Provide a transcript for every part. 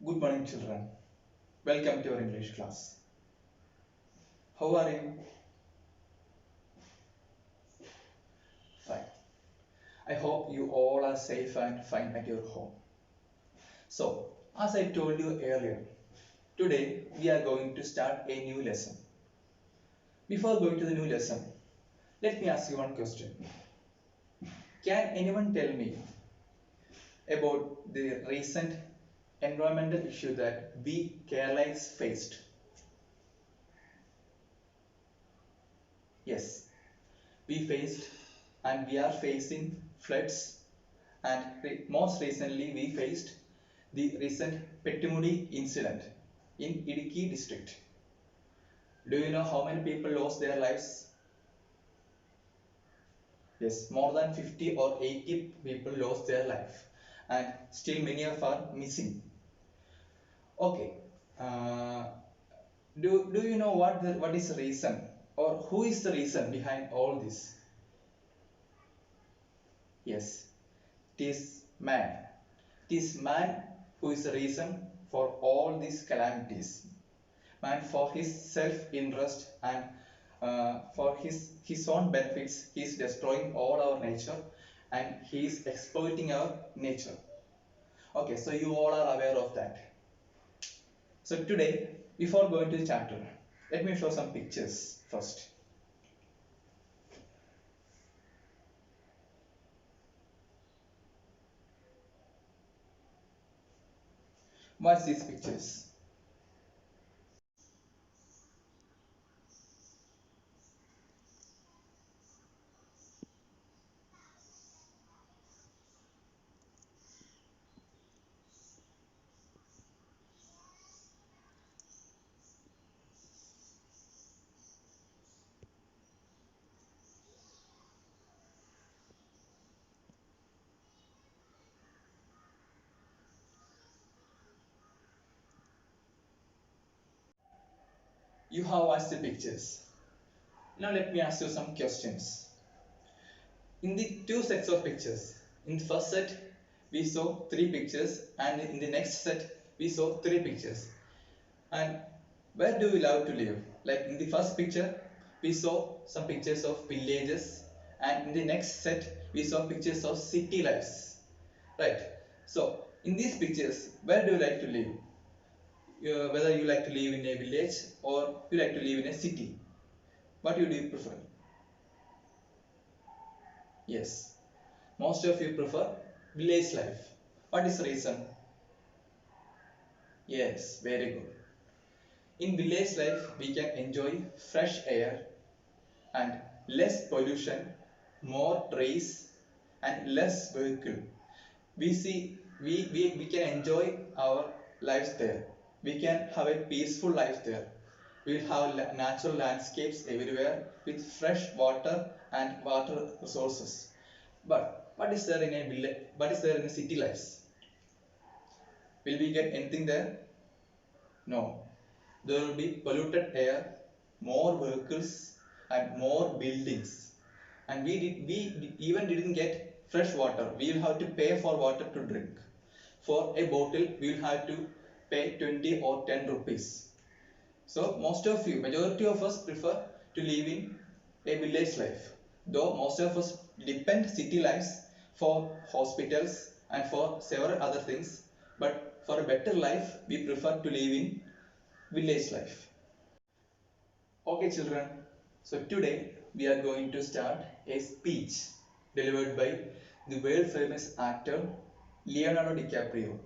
Good morning, children. Welcome to our English class. How are you? Fine. I hope you all are safe and fine at your home. So, as I told you earlier, today we are going to start a new lesson. Before going to the new lesson, let me ask you one question. Can anyone tell me about the recent environmental issue that we Keralites faced? Yes, we faced and we are facing floods, and most recently we faced the recent Pettimudi incident in Idukki district. Do you know how many people lost their lives? Yes, more than 50 or 80 people lost their life, and still many of are missing. Okay, uh, do you know what is the reason, or who is the reason behind all this? Yes, it is man. It is man who is the reason for all these calamities. Man, for his self-interest and for his own benefits, he is destroying all our nature and he is exploiting our nature. Okay, so you all are aware of that. So today, before going to the chapter, let me show some pictures first. What's these pictures? You have watched the pictures. Now let me ask you some questions. In the two sets of pictures, in the first set we saw three pictures and in the next set we saw three pictures. And where do we love to live? Like in the first picture we saw some pictures of villages, and in the next set we saw pictures of city lives. Right. So in these pictures, where do you like to live? Whether you like to live in a village or you like to live in a city. What do you prefer? Yes. Most of you prefer village life. What is the reason? Yes, very good. In village life, we can enjoy fresh air and less pollution, more trees and less vehicle. We can enjoy our lives there. We can have a peaceful life there. We'll have natural landscapes everywhere with fresh water and water resources. But what is there in a village? What is there in a city lives? Will we get anything there? No. There will be polluted air, more vehicles, and more buildings. And even didn't get fresh water. We will have to pay for water to drink. For a bottle, we will have to pay 20 or 10 rupees. So most of you, majority of us prefer to live in a village life. Though most of us depend city lives for hospitals and for several other things. But for a better life, we prefer to live in village life. Okay, children. So today we are going to start a speech delivered by the world famous actor Leonardo DiCaprio.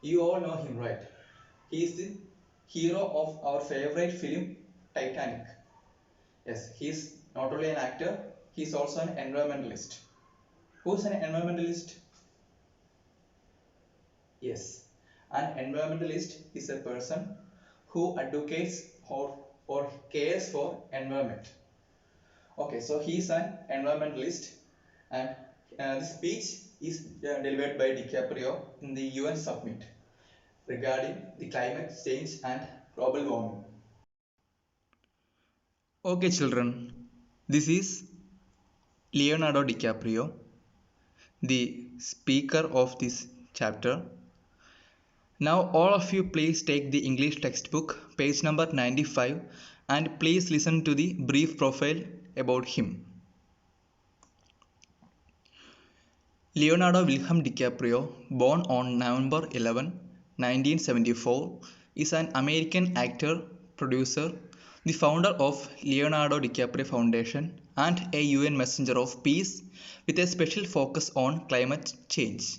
You all know him, right? He is the hero of our favorite film Titanic. Yes, he is not only an actor, he is also an environmentalist. Who is an environmentalist? Yes, an environmentalist is a person who advocates or cares for environment. Okay, so he is an environmentalist, and the speech is delivered by DiCaprio in the UN summit regarding the climate change and global warming. Okay, children, this is Leonardo DiCaprio, the speaker of this chapter, Now all of you please take the English textbook, page number 95, and please listen to the brief profile about him. Leonardo Wilhelm DiCaprio, born on November 11, 1974, is an American actor, producer, the founder of Leonardo DiCaprio Foundation, and a UN Messenger of Peace with a special focus on climate change.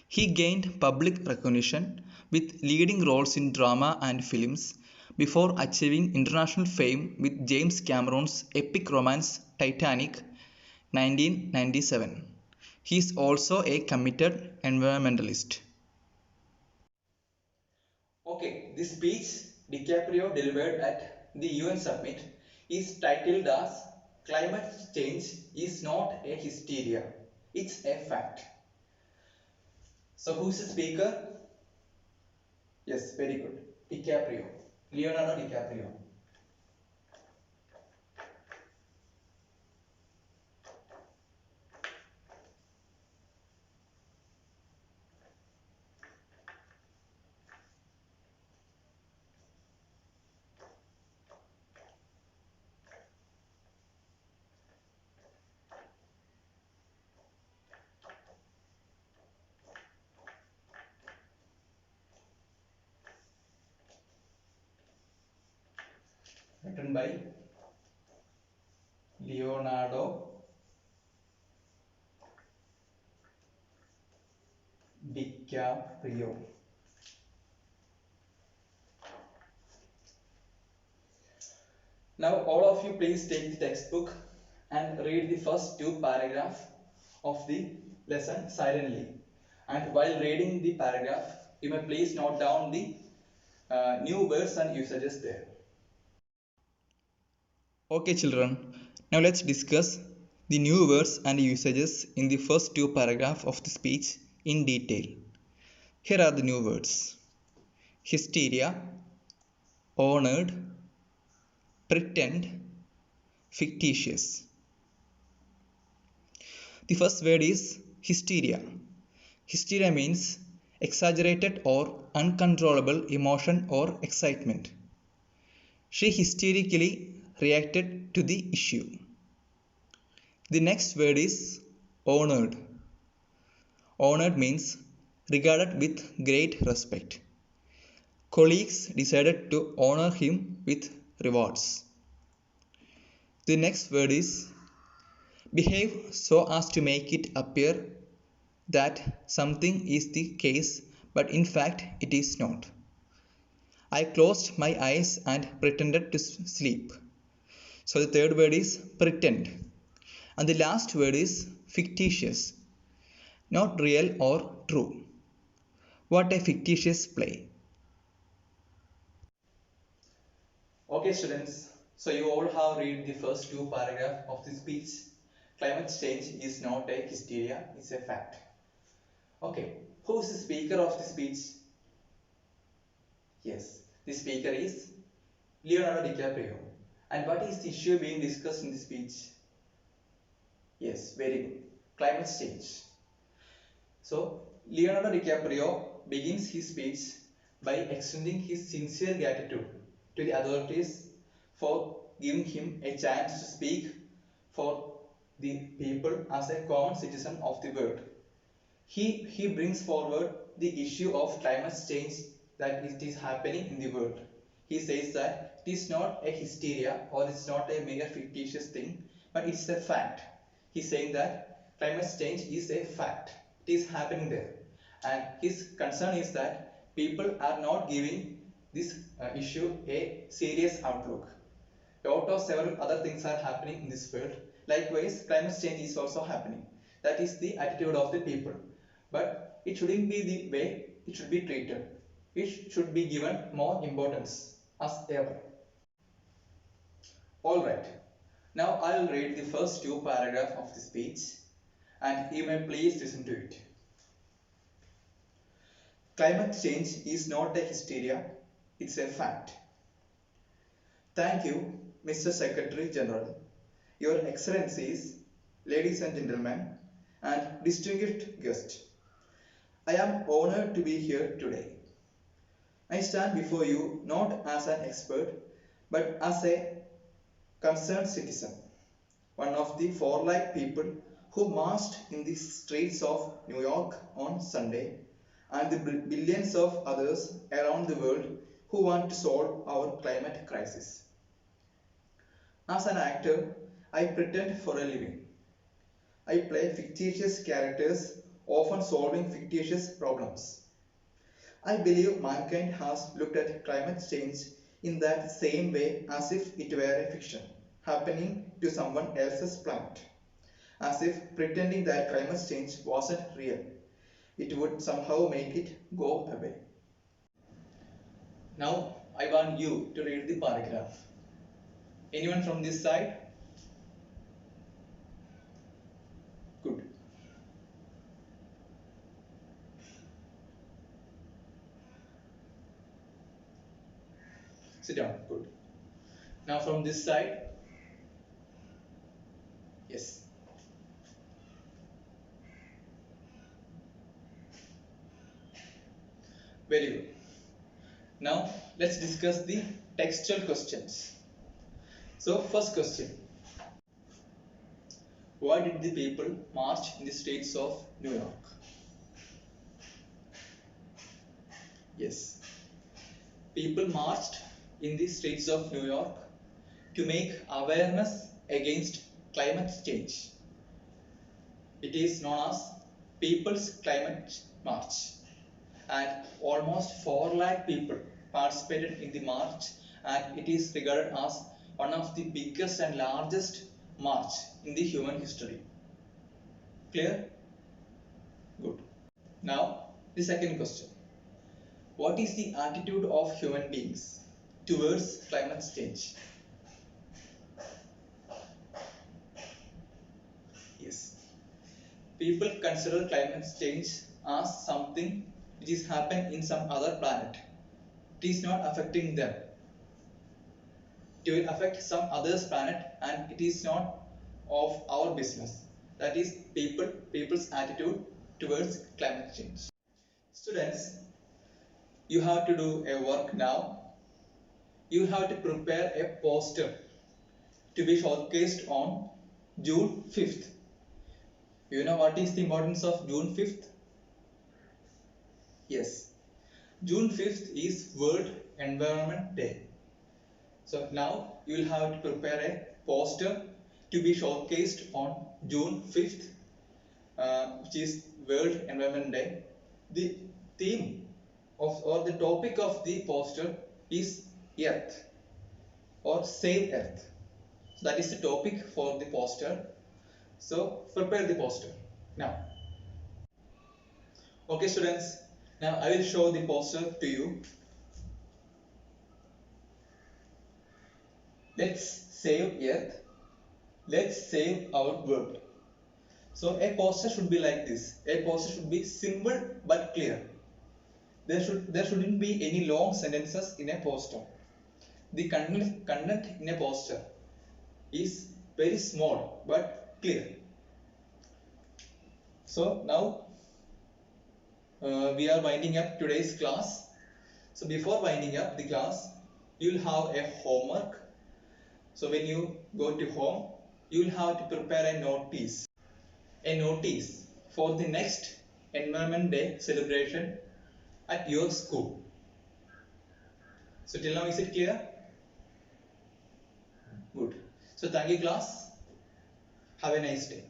He gained public recognition with leading roles in drama and films before achieving international fame with James Cameron's epic romance Titanic 1997. He is also a committed environmentalist. Okay, this speech DiCaprio delivered at the UN summit is titled as Climate Change is not a hysteria, it's a fact. So who is the speaker? Yes, very good. DiCaprio. Leonardo DiCaprio. Written by Leonardo DiCaprio. Now all of you please take the textbook and read the first two paragraphs of the lesson silently. And while reading the paragraph, you may please note down the new words and usages there. Okay children, now let's discuss the new words and usages in the first two paragraphs of the speech in detail. Here are the new words: hysteria, honored, pretend, fictitious. The first word is hysteria. Hysteria means exaggerated or uncontrollable emotion or excitement. She hysterically reacted to the issue. The next word is honored. Honored means regarded with great respect. Colleagues decided to honor him with rewards. The next word is behave so as to make it appear that something is the case, but in fact it is not. I closed my eyes and pretended to sleep. So the third word is pretend. And the last word is fictitious. Not real or true. What a fictitious play. Okay students, so you all have read the first two paragraphs of the speech. Climate change is not a hysteria, it's a fact. Okay, who is the speaker of the speech? Yes, the speaker is Leonardo DiCaprio. And what is the issue being discussed in the speech? Yes, very good. Climate change. So, Leonardo DiCaprio begins his speech by extending his sincere gratitude to the authorities for giving him a chance to speak for the people as a common citizen of the world. He brings forward the issue of climate change that it is happening in the world. He says that it is not a hysteria or it's not a mere fictitious thing, but it's a fact. He's saying that climate change is a fact. It is happening there. And his concern is that people are not giving this issue a serious outlook. A lot of several other things are happening in this world. Likewise, climate change is also happening. That is the attitude of the people. But it shouldn't be the way it should be treated. It should be given more importance as ever. Alright, now I will read the first two paragraphs of the speech and you may please listen to it. Climate change is not a hysteria, it's a fact. Thank you, Mr. Secretary General, Your Excellencies, ladies and gentlemen, and distinguished guests. I am honored to be here today. I stand before you not as an expert but as a concerned citizen, one of the 4 lakh people who marched in the streets of New York on Sunday, and the billions of others around the world who want to solve our climate crisis. As an actor, I pretend for a living. I play fictitious characters, often solving fictitious problems. I believe mankind has looked at climate change in that same way as if it were a fiction happening to someone else's planet. As if pretending that climate change wasn't real, it would somehow make it go away. Now I want you to read the paragraph. Anyone from this side? Good. Sit down. Good. Now from this side? Yes. Very good. Now let's discuss the textual questions. So first question. Why did the people march in the streets of New York? Yes. People marched in the streets of New York to make awareness against climate change. It is known as People's Climate March, and almost 4 lakh people participated in the march, and it is regarded as one of the biggest and largest march in the human history. Clear? Good. Now the second question. What is the attitude of human beings towards climate change? Yes. People consider climate change as something which is happening in some other planet. It is not affecting them. It will affect some other's planet, and it is not of our business. That is people's attitude towards climate change. Students, you have to do a work now. You have to prepare a poster to be showcased on June 5th. You know what is the importance of June 5th? Yes, June 5th is World Environment Day. So now you will have to prepare a poster to be showcased on June 5th, which is World Environment Day. The theme of or the topic of the poster is Earth or Save Earth. So that is the topic for the poster. So prepare the poster now. Okay students, now I will show the poster to you. Let's save Earth. Let's save our world. So a poster should be like this. A poster should be simple but clear. There shouldn't be any long sentences in a poster. The content in a poster is very small but clear. So now we are winding up today's class. So before winding up the class, you will have a homework. So when you go to home, you will have to prepare a notice for the next Environment Day celebration at your school. So till now is it clear? Good. So thank you class. Have a nice day.